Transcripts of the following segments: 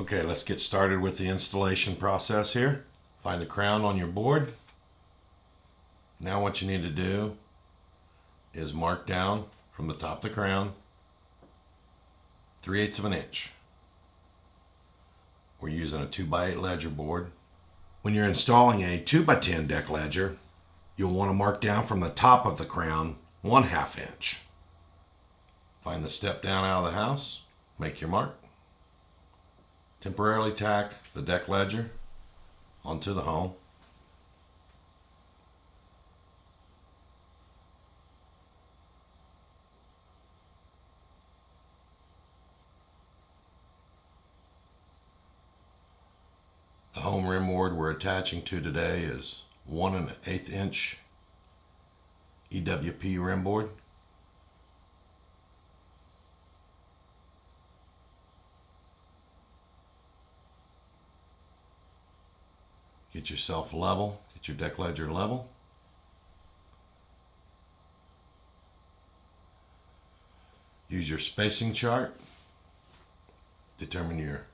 Okay, let's get started with the installation process here. Find the crown on your board. Now what you need to do is mark down from the top of the crown 3/8 of an inch. We're using a 2x8 ledger board. When you're installing a 2x10 deck ledger, you'll want to mark down from the top of the crown 1/2 inch. Find the step down out of the house, make your mark. Temporarily tack the deck ledger onto the home. The home rim board we're attaching to today is 1/8 inch EWP rim board. Get yourself level, get your deck ledger level. Use your spacing chart. Determine your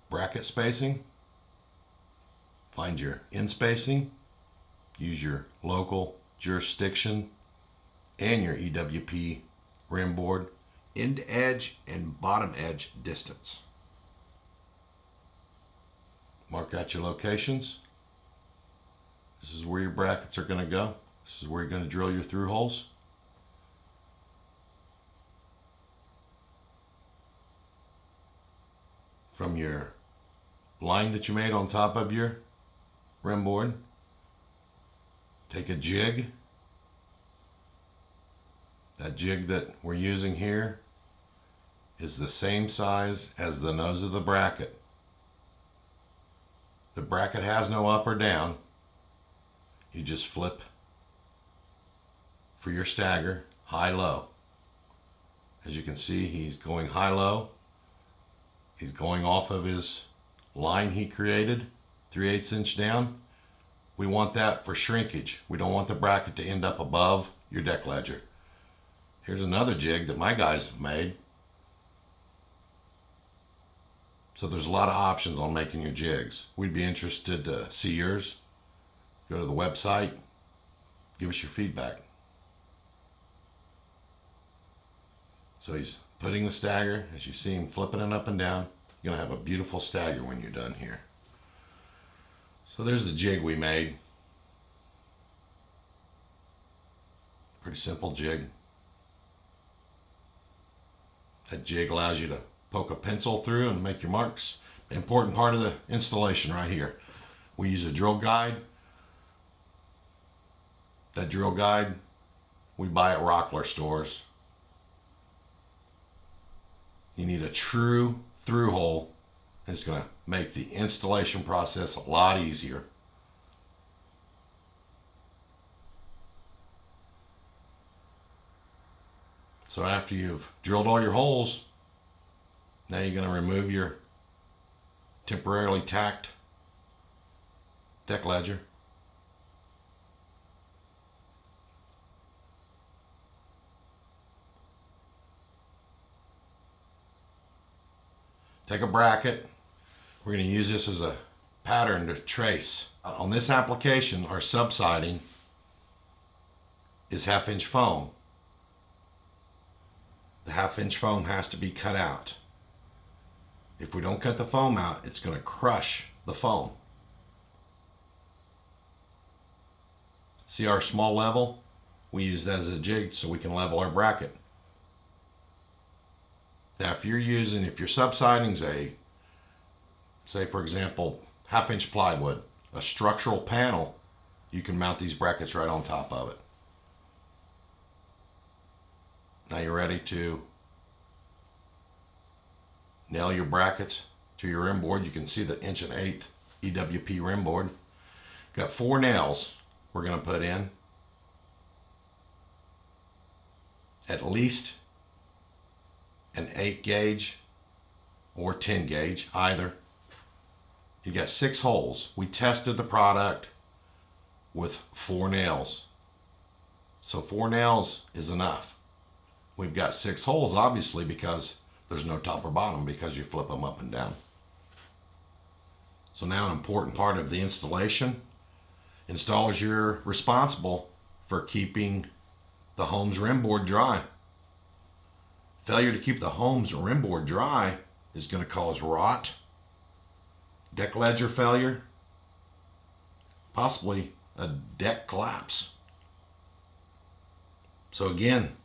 bracket spacing. Find your end spacing. Use your local jurisdiction and your EWP rim board end edge and bottom edge distance. Mark out your locations. This is where your brackets are going to go. This is where you're going to drill your through holes. From your line that you made on top of your rim board, take a jig. That jig that we're using here is the same size as the nose of the bracket. The bracket has no up or down. You just flip for your stagger, high-low. As you can see, he's going high-low. He's going off of his line he created, 3/8 inch down. We want that for shrinkage. We don't want the bracket to end up above your deck ledger. Here's another jig that my guys have made. So there's a lot of options on making your jigs. We'd be interested to see yours. Go to the website, give us your feedback. So he's putting the stagger, as you see him flipping it up and down. You're gonna have a beautiful stagger when you're done here. So there's the jig we made. Pretty simple jig. That jig allows you to poke a pencil through and make your marks. Important part of the installation right here. We use a drill guide. That drill guide we buy at Rockler stores. You need a true through hole. It's going to make the installation process a lot easier. So after you've drilled all your holes, now you're going to remove your temporarily tacked deck ledger. Take a bracket. We're going to use this as a pattern to trace. On this application, our subsiding is 1/2 inch foam. The 1/2 inch foam has to be cut out. If we don't cut the foam out, it's going to crush the foam. See our small level? We use that as a jig so we can level our bracket. Now if your subsiding's say for example, 1/2 inch plywood, a structural panel, you can mount these brackets right on top of it. Now you're ready to nail your brackets to your rim board. You can see the 1/8 EWP rim board. Got 4 nails we're going to put in. At least an 8 gauge or 10 gauge, either. You got 6 holes. We tested the product with 4 nails. So 4 nails is enough. We've got 6 holes, obviously, because there's no top or bottom because you flip them up and down. So now an important part of the installation. Installers, you're responsible for keeping the home's rim board dry. Failure to keep the home's rim board dry is going to cause rot, deck ledger failure, possibly a deck collapse. So again,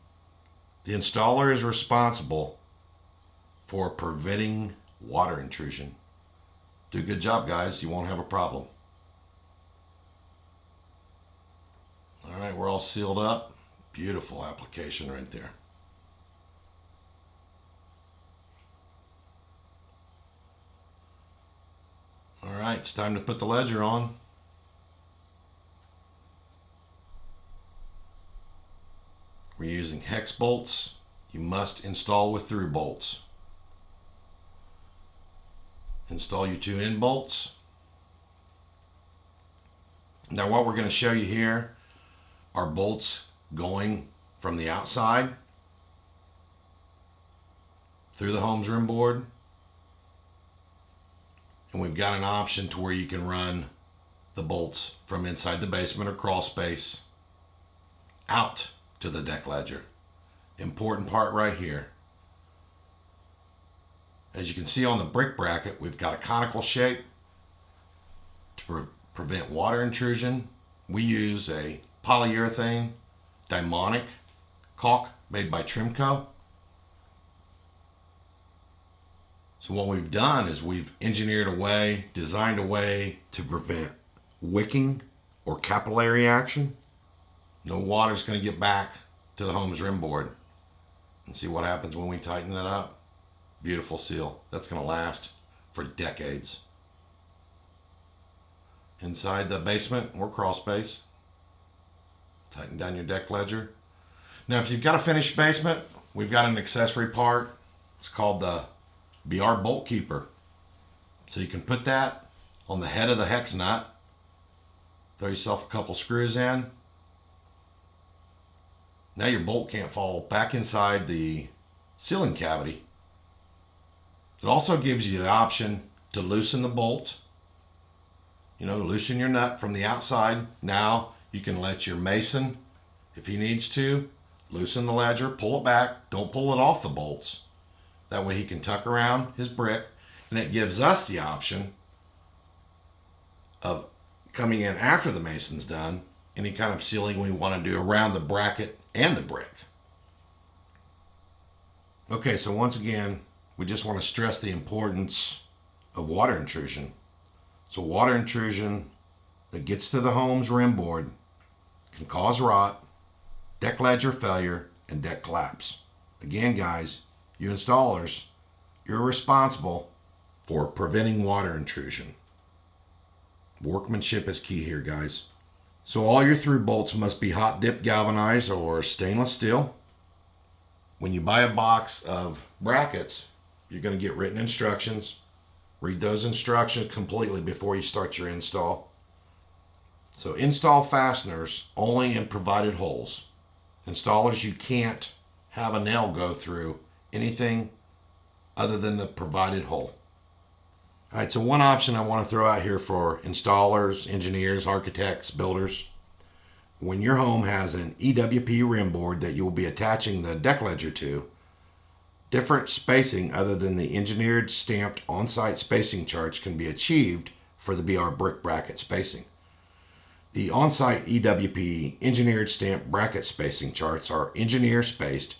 the installer is responsible for preventing water intrusion. Do a good job, guys. You won't have a problem. All right, we're all sealed up. Beautiful application right there. All right, it's time to put the ledger on. We're using hex bolts. You must install with through bolts. Install your 2 end bolts. Now what we're going to show you here are bolts going from the outside through the home's rim board. And we've got an option to where you can run the bolts from inside the basement or crawl space out to the deck ledger. Important part right here. As you can see on the brick bracket, we've got a conical shape to prevent water intrusion. We use a polyurethane dimonic caulk made by Trimco. So what we've done is we've engineered a way, designed a way to prevent wicking or capillary action. No water's going to get back to the home's rim board. And see what happens when we tighten it up. Beautiful seal. That's going to last for decades. Inside the basement or crawl space, tighten down your deck ledger. Now if you've got a finished basement, we've got an accessory part. It's called the BR bolt keeper. So you can put that on the head of the hex nut. Throw yourself a couple screws in. Now your bolt can't fall back inside the ceiling cavity. It also gives you the option to loosen the bolt. You know, loosen your nut from the outside. Now you can let your mason, if he needs to, loosen the ledger, pull it back. Don't pull it off the bolts. That way he can tuck around his brick. And it gives us the option of coming in after the mason's done, any kind of sealing we want to do around the bracket and the brick. Okay, so once again, we just want to stress the importance of water intrusion. So water intrusion that gets to the home's rim board can cause rot, deck ledger failure, and deck collapse. Again, guys, you installers, you're responsible for preventing water intrusion. Workmanship is key here, guys. So all your through bolts must be hot dip galvanized or stainless steel. When you buy a box of brackets, you're going to get written instructions. Read those instructions completely before you start your install. So install fasteners only in provided holes. Installers, you can't have a nail go through anything other than the provided hole. All right, so one option I want to throw out here for installers, engineers, architects, builders. When your home has an EWP rim board that you will be attaching the deck ledger to, different spacing other than the engineered stamped on-site spacing charts can be achieved for the BR brick bracket spacing. The on-site EWP engineered stamped bracket spacing charts are engineer spaced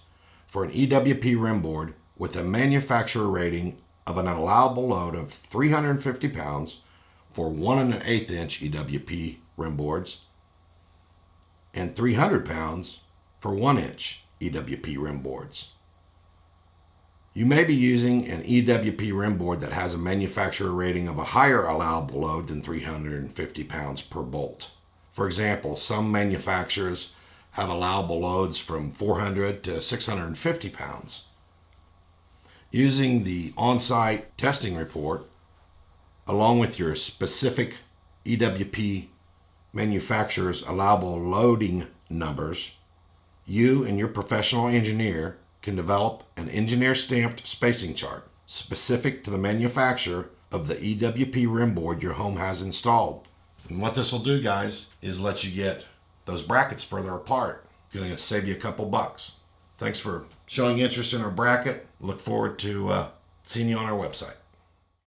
for an EWP rim board with a manufacturer rating of an allowable load of 350 pounds for 1 1/8 inch EWP rim boards and 300 pounds for 1 inch EWP rim boards. You may be using an EWP rim board that has a manufacturer rating of a higher allowable load than 350 pounds per bolt. For example, some manufacturers have allowable loads from 400 to 650 pounds. Using the on-site testing report, along with your specific EWP manufacturer's allowable loading numbers, you and your professional engineer can develop an engineer stamped spacing chart specific to the manufacturer of the EWP rim board your home has installed. And what this will do, guys, is let you get those brackets further apart. Going to save you a couple bucks. Thanks for showing interest in our bracket. Look forward to seeing you on our website.